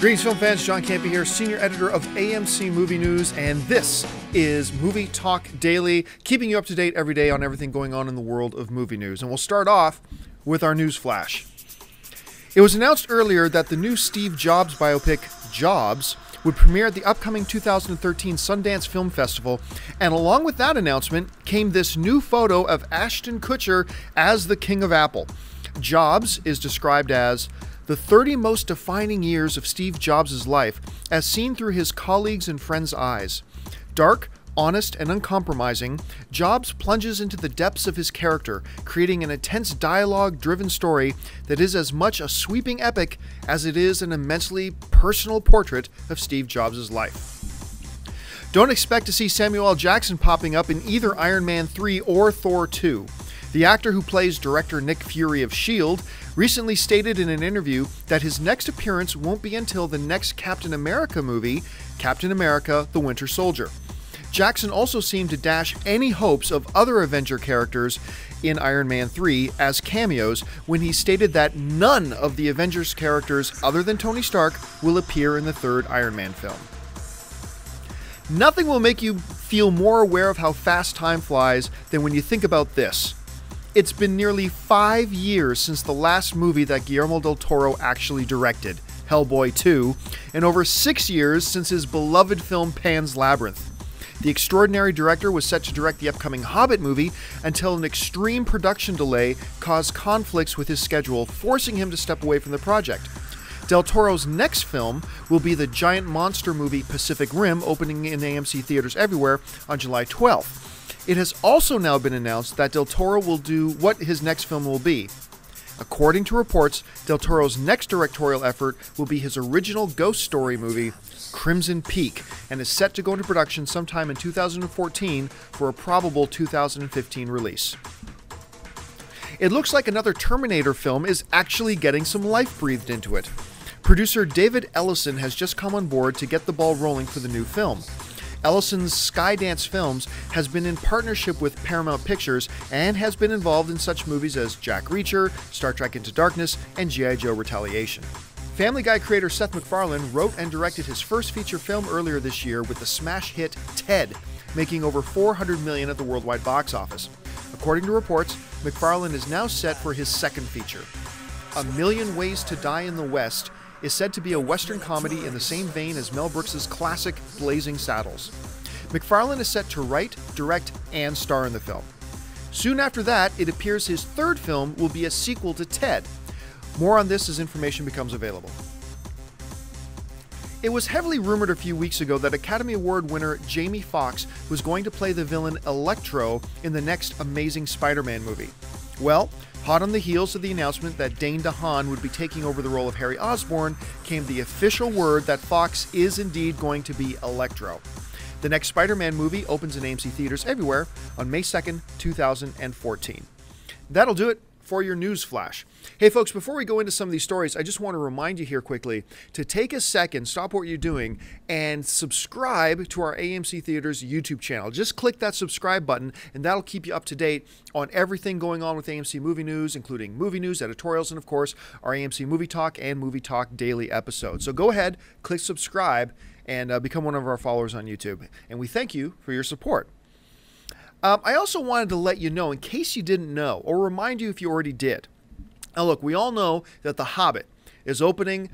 Greetings, film fans. John Campy here, senior editor of AMC Movie News, and this is Movie Talk Daily, keeping you up to date every day on everything going on in the world of movie news. And we'll start off with our news flash. It was announced earlier that the new Steve Jobs biopic, Jobs, would premiere at the upcoming 2013 Sundance Film Festival, and along with that announcement came this new photo of Ashton Kutcher as the King of Apple. Jobs is described as the 30 most defining years of Steve Jobs' life as seen through his colleagues' and friends' eyes. Dark, honest, and uncompromising, Jobs plunges into the depths of his character, creating an intense dialogue-driven story that is as much a sweeping epic as it is an immensely personal portrait of Steve Jobs' life. Don't expect to see Samuel L. Jackson popping up in either Iron Man 3 or Thor 2. The actor who plays director Nick Fury of S.H.I.E.L.D. recently stated in an interview that his next appearance won't be until the next Captain America movie, Captain America: The Winter Soldier. Jackson also seemed to dash any hopes of other Avenger characters in Iron Man 3 as cameos when he stated that none of the Avengers characters other than Tony Stark will appear in the third Iron Man film. Nothing will make you feel more aware of how fast time flies than when you think about this. It's been nearly 5 years since the last movie that Guillermo del Toro actually directed, Hellboy 2, and over 6 years since his beloved film Pan's Labyrinth. The extraordinary director was set to direct the upcoming Hobbit movie until an extreme production delay caused conflicts with his schedule, forcing him to step away from the project. Del Toro's next film will be the giant monster movie Pacific Rim, opening in AMC theaters everywhere on July 12th. It has also now been announced that Del Toro will do what his next film will be. According to reports, Del Toro's next directorial effort will be his original ghost story movie, Crimson Peak, and is set to go into production sometime in 2014 for a probable 2015 release. It looks like another Terminator film is actually getting some life breathed into it. Producer David Ellison has just come on board to get the ball rolling for the new film. Ellison's Skydance Films has been in partnership with Paramount Pictures and has been involved in such movies as Jack Reacher, Star Trek Into Darkness, and G.I. Joe Retaliation. Family Guy creator Seth MacFarlane wrote and directed his first feature film earlier this year with the smash hit Ted, making over $400 million at the worldwide box office. According to reports, MacFarlane is now set for his second feature. A Million Ways to Die in the West is said to be a Western comedy in the same vein as Mel Brooks' classic Blazing Saddles. MacFarlane is set to write, direct, and star in the film. Soon after that, it appears his third film will be a sequel to Ted. More on this as information becomes available. It was heavily rumored a few weeks ago that Academy Award winner Jamie Foxx was going to play the villain Electro in the next Amazing Spider-Man movie. Well, hot on the heels of the announcement that Dane DeHaan would be taking over the role of Harry Osborn, came the official word that Foxx is indeed going to be Electro. The next Spider-Man movie opens in AMC theaters everywhere on May 2nd, 2014. That'll do it for your news flash. Hey folks, before we go into some of these stories, I just want to remind you here quickly to take a second, stop what you're doing, and subscribe to our AMC Theaters YouTube channel. Just click that subscribe button, and that'll keep you up to date on everything going on with AMC Movie News, including movie news, editorials, and of course, our AMC Movie Talk and Movie Talk Daily episodes. So go ahead, click subscribe, and become one of our followers on YouTube. And we thank you for your support. I also wanted to let you know, in case you didn't know, or remind you if you already did. Now look, we all know that The Hobbit is opening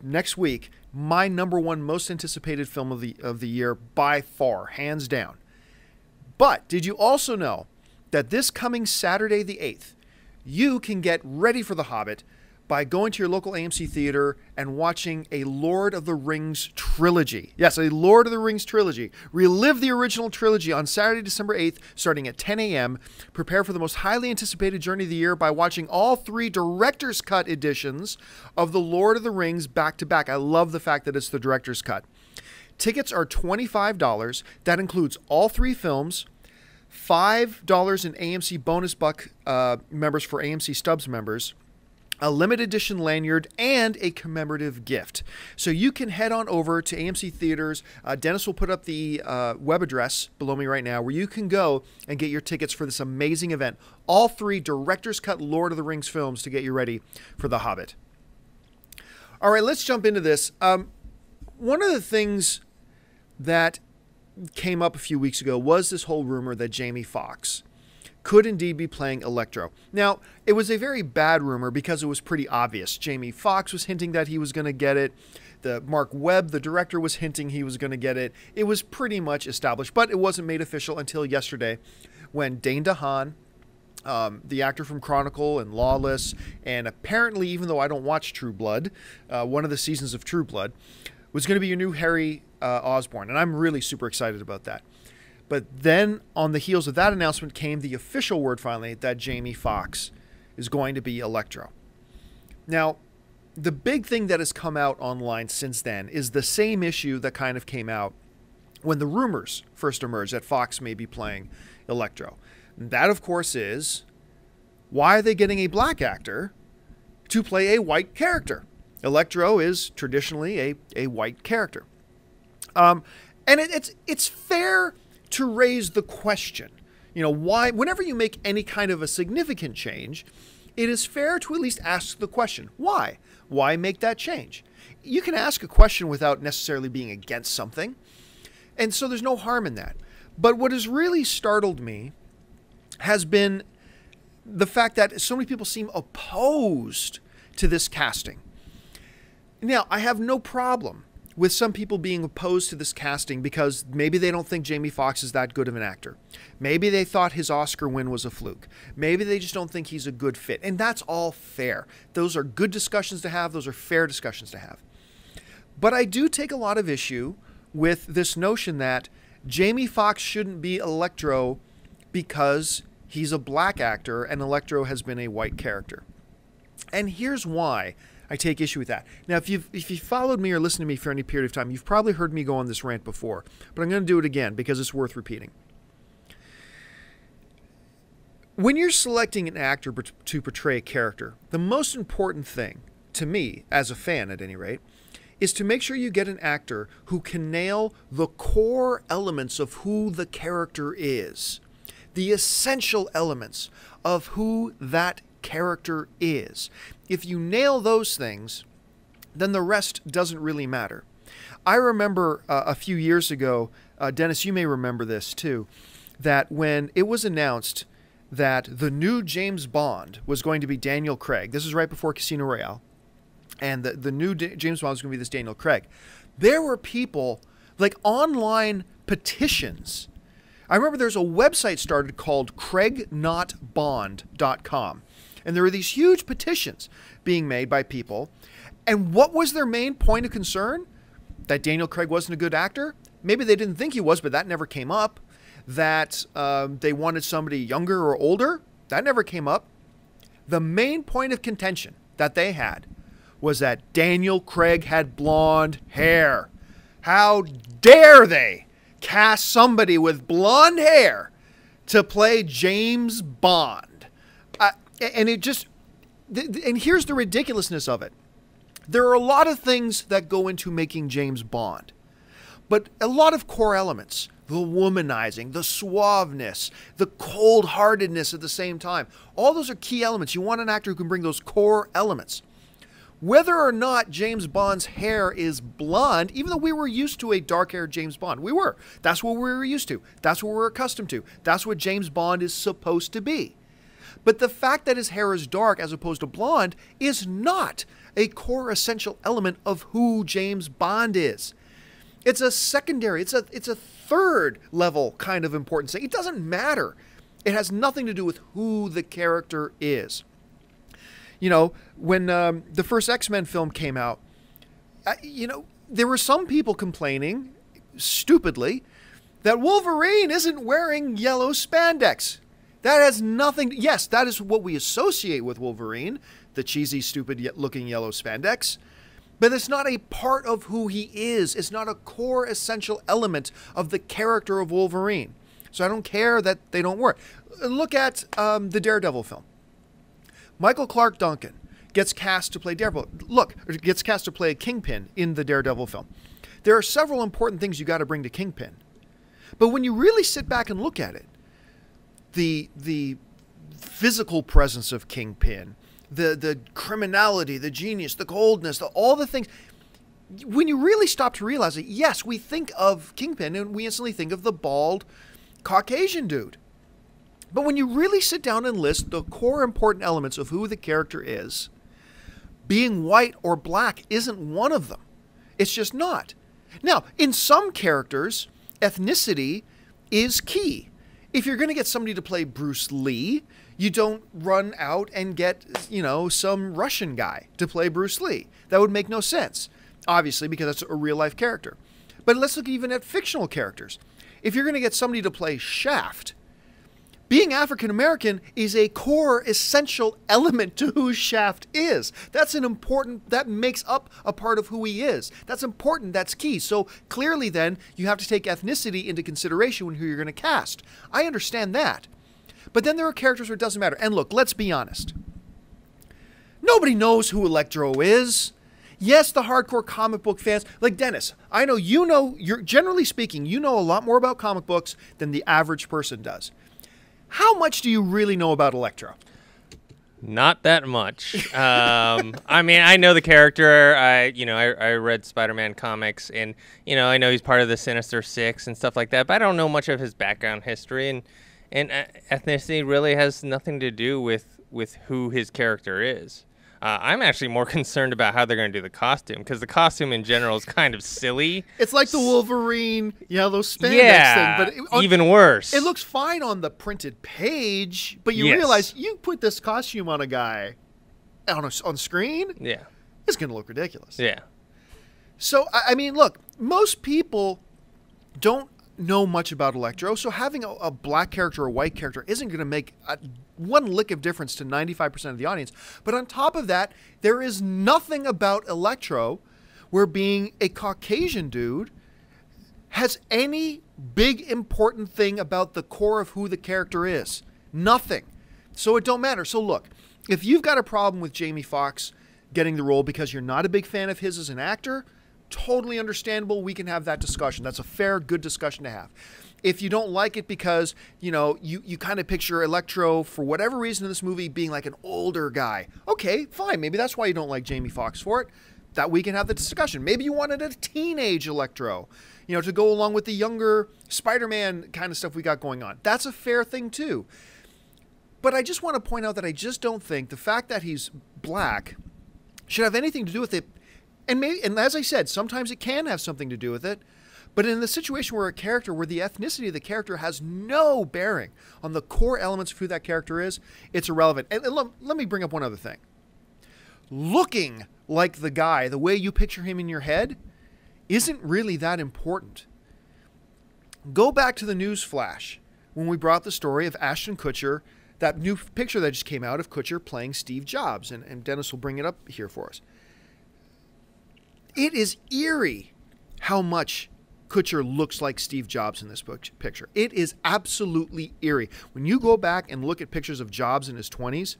next week, my #1 most anticipated film of the year by far, hands down. But did you also know that this coming Saturday the 8th, you can get ready for The Hobbit by going to your local AMC theater and watching a Lord of the Rings trilogy. Yes, a Lord of the Rings trilogy. Relive the original trilogy on Saturday, December 8th, starting at 10 a.m. Prepare for the most highly anticipated journey of the year by watching all 3 director's cut editions of the Lord of the Rings back to back. I love the fact that it's the director's cut. Tickets are $25. That includes all 3 films, $5 in AMC bonus buck members for AMC Stubs members, a limited edition lanyard, and a commemorative gift. So you can head on over to AMC Theaters. Dennis will put up the web address below me right now where you can go and get your tickets for this amazing event. All 3 director's cut Lord of the Rings films to get you ready for The Hobbit. All right, let's jump into this. One of the things that came up a few weeks ago was this whole rumor that Jamie Foxx could indeed be playing Electro. Now, it was a very bad rumor because it was pretty obvious. Jamie Foxx was hinting that he was going to get it. Mark Webb, the director, was hinting he was going to get it. It was pretty much established, but it wasn't made official until yesterday when Dane DeHaan, the actor from Chronicle and Lawless, and apparently, even though I don't watch True Blood, one of the seasons of True Blood, was going to be your new Harry Osborn, and I'm really super excited about that. But then, on the heels of that announcement, came the official word finally that Jamie Foxx is going to be Electro. Now, the big thing that has come out online since then is the same issue that kind of came out when the rumors first emerged that Foxx may be playing Electro. And that, of course, is why are they getting a black actor to play a white character? Electro is traditionally a white character. And it's fair to raise the question, you know, why, whenever you make any kind of a significant change, it is fair to at least ask the question, why? Why make that change? You can ask a question without necessarily being against something, and so there's no harm in that. But what has really startled me has been the fact that so many people seem opposed to this casting. Now, I have no problem with some people being opposed to this casting because maybe they don't think Jamie Foxx is that good of an actor. Maybe they thought his Oscar win was a fluke. Maybe they just don't think he's a good fit. And that's all fair. Those are good discussions to have. Those are fair discussions to have. But I do take a lot of issue with this notion that Jamie Foxx shouldn't be Electro because he's a black actor and Electro has been a white character. And here's why I take issue with that. Now, if you've followed me or listened to me for any period of time, you've probably heard me go on this rant before, but I'm going to do it again because it's worth repeating. When you're selecting an actor to portray a character, the most important thing, to me, as a fan at any rate, is to make sure you get an actor who can nail the core elements of who the character is, the essential elements of who that character is. If you nail those things, then the rest doesn't really matter. I remember a few years ago, Dennis, you may remember this too, that when it was announced that the new James Bond was going to be Daniel Craig, this is right before Casino Royale, and the new James Bond was going to be this Daniel Craig, there were people, like online petitions. I remember there's a website started called craignotbond.com. And there were these huge petitions being made by people. And what was their main point of concern? That Daniel Craig wasn't a good actor? Maybe they didn't think he was, but that never came up. That they wanted somebody younger or older? That never came up. The main point of contention that they had was that Daniel Craig had blonde hair. How dare they cast somebody with blonde hair to play James Bond? And it just, and here's the ridiculousness of it. There are a lot of things that go into making James Bond, but a lot of core elements, the womanizing, the suaveness, the cold-heartedness at the same time, all those are key elements. You want an actor who can bring those core elements. Whether or not James Bond's hair is blonde, even though we were used to a dark-haired James Bond, we were. That's what we were used to. That's what we're accustomed to. That's what James Bond is supposed to be. But the fact that his hair is dark as opposed to blonde is not a core essential element of who James Bond is. It's a secondary, it's a third level kind of importance. It doesn't matter. It has nothing to do with who the character is. You know, when the first X-Men film came out, you know, there were some people complaining, stupidly, that Wolverine isn't wearing yellow spandex. That has nothing, yes, that is what we associate with Wolverine, the cheesy, stupid-looking yellow spandex, but it's not a part of who he is. It's not a core essential element of the character of Wolverine. So I don't care that they don't wear it. Look at the Daredevil film. Michael Clark Duncan gets cast to play Daredevil. Gets cast to play a Kingpin in the Daredevil film. There are several important things you got to bring to Kingpin. But when you really sit back and look at it, the physical presence of Kingpin, the criminality, the genius, the coldness, all the things. When you really stop to realize it, yes, we think of Kingpin and we instantly think of the bald Caucasian dude. But when you really sit down and list the core important elements of who the character is, being white or black isn't one of them. It's just not. Now, in some characters, ethnicity is key. If you're going to get somebody to play Bruce Lee, you don't run out and get, some Russian guy to play Bruce Lee. That would make no sense, obviously, because that's a real-life character. But let's look even at fictional characters. If you're going to get somebody to play Shaft, being African-American is a core, essential element to who Shaft is. That makes up a part of who he is. That's important, that's key. So clearly then, you have to take ethnicity into consideration when who you're going to cast. I understand that. But then there are characters where it doesn't matter. And look, let's be honest. Nobody knows who Electro is. Yes, the hardcore comic book fans, like Dennis, I know you're generally speaking, you know a lot more about comic books than the average person does. How much do you really know about Electro? Not that much. I mean, I know the character. I read Spider-Man comics, and I know he's part of the Sinister Six and stuff like that. But I don't know much of his background history, and ethnicity really has nothing to do with who his character is. I'm actually more concerned about how they're going to do the costume, because the costume in general is kind of silly. It's like the Wolverine yellow spandex thing, but even worse. It looks fine on the printed page, but you realize you put this costume on a guy on screen, it's going to look ridiculous. Yeah. So, I mean, look, most people don't know much about Electro, so having a black character or a white character isn't going to make one lick of difference to 95% of the audience. But on top of that, there is nothing about Electro where being a Caucasian dude has any big important thing about the core of who the character is. Nothing. So it don't matter. So look, if you've got a problem with Jamie Foxx getting the role because you're not a big fan of his as an actor, totally understandable. We can have that discussion. That's a fair, good discussion to have. If you don't like it because, you kind of picture Electro, for whatever reason in this movie, being like an older guy, okay, fine. Maybe that's why you don't like Jamie Foxx for it. That we can have the discussion. Maybe you wanted a teenage Electro, to go along with the younger Spider-Man kind of stuff we got going on. That's a fair thing too. But I just want to point out that I just don't think the fact that he's black should have anything to do with it. And as I said, sometimes it can have something to do with it. But in the situation where the ethnicity of the character has no bearing on the core elements of who that character is, it's irrelevant. And let me bring up one other thing. Looking like the guy, the way you picture him in your head, isn't really that important. Go back to the news flash when we brought the story of Ashton Kutcher, that new picture that just came out of Kutcher playing Steve Jobs. And Dennis will bring it up here for us. It is eerie how much Kutcher looks like Steve Jobs in this picture. It is absolutely eerie. When you go back and look at pictures of Jobs in his 20s,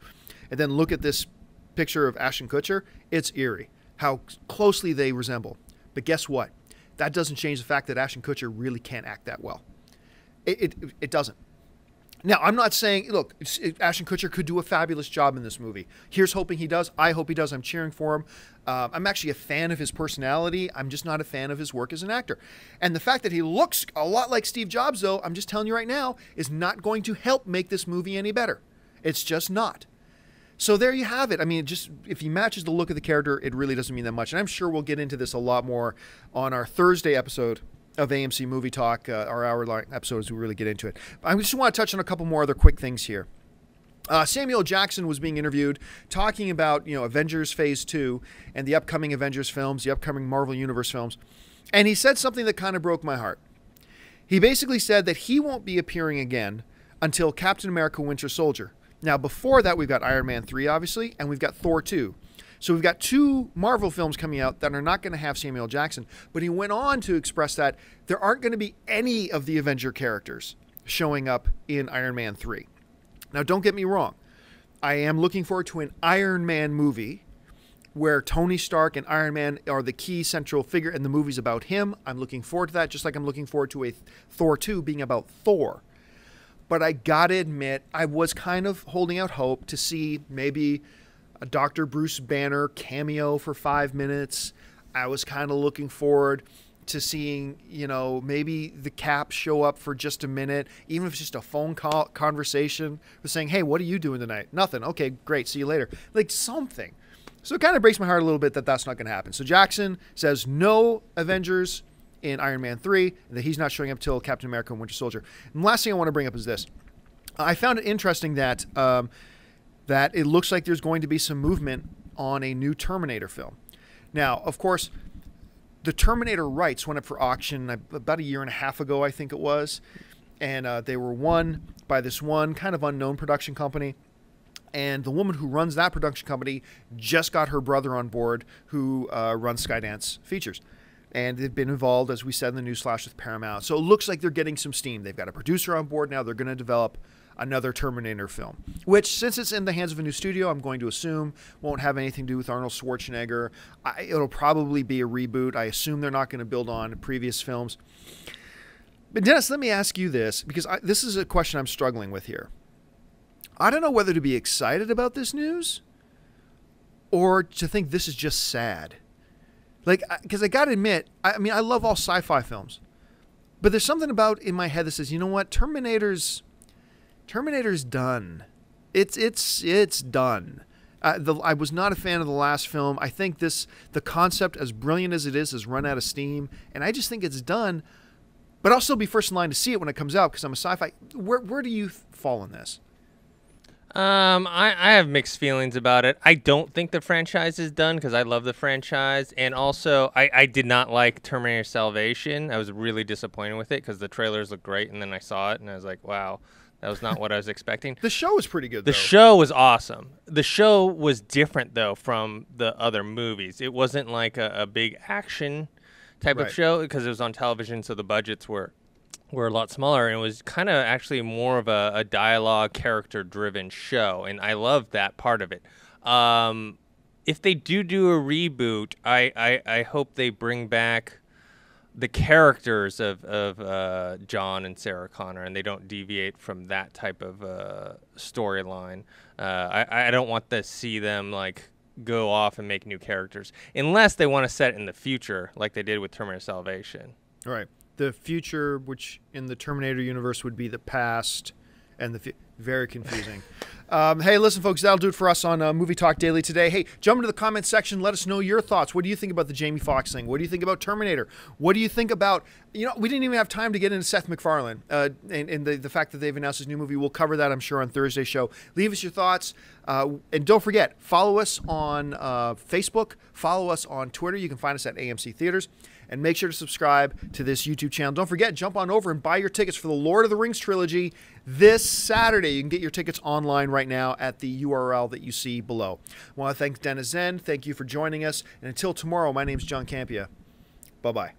and then look at this picture of Ashton Kutcher, it's eerie how closely they resemble. But guess what? That doesn't change the fact that Ashton Kutcher really can't act that well. It doesn't. Now, I'm not saying, look, Ashton Kutcher could do a fabulous job in this movie. Here's hoping he does. I hope he does. I'm cheering for him. I'm actually a fan of his personality. I'm just not a fan of his work as an actor. And the fact that he looks a lot like Steve Jobs, though, I'm just telling you right now, is not going to help make this movie any better. It's just not. So there you have it. I mean, just if he matches the look of the character, it really doesn't mean that much. And I'm sure we'll get into this a lot more on our Thursday episode of AMC Movie Talk, our hour-long episode, as we really get into it. I just want to touch on a couple more other quick things here. Samuel Jackson was being interviewed talking about, Avengers Phase 2 and the upcoming Avengers films, the upcoming Marvel Universe films. And he said something that kind of broke my heart. He basically said that he won't be appearing again until Captain America Winter Soldier. Now, before that, we've got Iron Man 3, obviously, and we've got Thor 2. So we've got 2 Marvel films coming out that are not going to have Samuel Jackson. But he went on to express that there aren't going to be any of the Avenger characters showing up in Iron Man 3. Now, don't get me wrong. I am looking forward to an Iron Man movie where Tony Stark and Iron Man are the key central figure, and the movie's about him. I'm looking forward to that, just like I'm looking forward to a Thor 2 being about Thor. But I gotta admit, I was kind of holding out hope to see maybe a Dr. Bruce Banner cameo for 5 minutes. I was kind of looking forward to seeing, you know, maybe the Cap show up for just a minute, even if it's just a phone call conversation with saying, hey, what are you doing tonight? Nothing. Okay, great. See you later. Like something. So it kind of breaks my heart a little bit that that's not going to happen. So Jackson says no Avengers in Iron Man 3, and that he's not showing up till Captain America and Winter Soldier. And the last thing I want to bring up is this. I found it interesting that that it looks like there's going to be some movement on a new Terminator film. Now, of course, the Terminator rights went up for auction about a year and a half ago, I think it was. And they were won by this one kind of unknown production company. And the woman who runs that production company just got her brother on board, who runs Skydance Features. And they've been involved, as we said in the news flash, with Paramount. So it looks like they're getting some steam. They've got a producer on board now. They're going to develop another Terminator film, which, since it's in the hands of a new studio, I'm going to assume won't have anything to do with Arnold Schwarzenegger. It'll probably be a reboot. I assume they're not going to build on previous films. But Dennis, let me ask you this, because this is a question I'm struggling with here. I don't know whether to be excited about this news or to think this is just sad. Like, because I got to admit, I mean, I love all sci-fi films, but there's something about in my head that says, you know what, Terminator's done. It's done. I was not a fan of the last film. I think the concept, as brilliant as it is, has run out of steam, and I just think it's done. But I'll still be first in line to see it when it comes out because I'm a sci-fi. Where do you fall in this? I have mixed feelings about it. I don't think the franchise is done because I love the franchise, and also I did not like Terminator Salvation. I was really disappointed with it because the trailers looked great, and then I saw it and I was like, wow. That was not what I was expecting. The show was pretty good, though. The show was awesome. The show was different, though, from the other movies. It wasn't like a big action type of show because it was on television, so the budgets were a lot smaller. And it was kind of actually more of a dialogue, character-driven show, and I loved that part of it. If they do a reboot, I hope they bring back the characters of John and Sarah Connor, and they don't deviate from that type of storyline. I don't want to see them like go off and make new characters unless they want to set it in the future like they did with Terminator Salvation. All right. The future, which in the Terminator universe would be the past, and very confusing. Hey, listen, folks, that'll do it for us on Movie Talk Daily today. Hey, jump into the comments section. Let us know your thoughts. What do you think about the Jamie Foxx thing? What do you think about Terminator? What do you think about, you know, we didn't even have time to get into Seth MacFarlane and the fact that they've announced his new movie. We'll cover that, I'm sure, on Thursday's show. Leave us your thoughts. And don't forget, follow us on Facebook. Follow us on Twitter. You can find us at AMC Theaters. And make sure to subscribe to this YouTube channel. Don't forget, jump on over and buy your tickets for the Lord of the Rings trilogy this Saturday. You can get your tickets online right now at the URL that you see below. I want to thank Dennis Zen. Thank you for joining us. And until tomorrow, my name is John Campia. Bye-bye.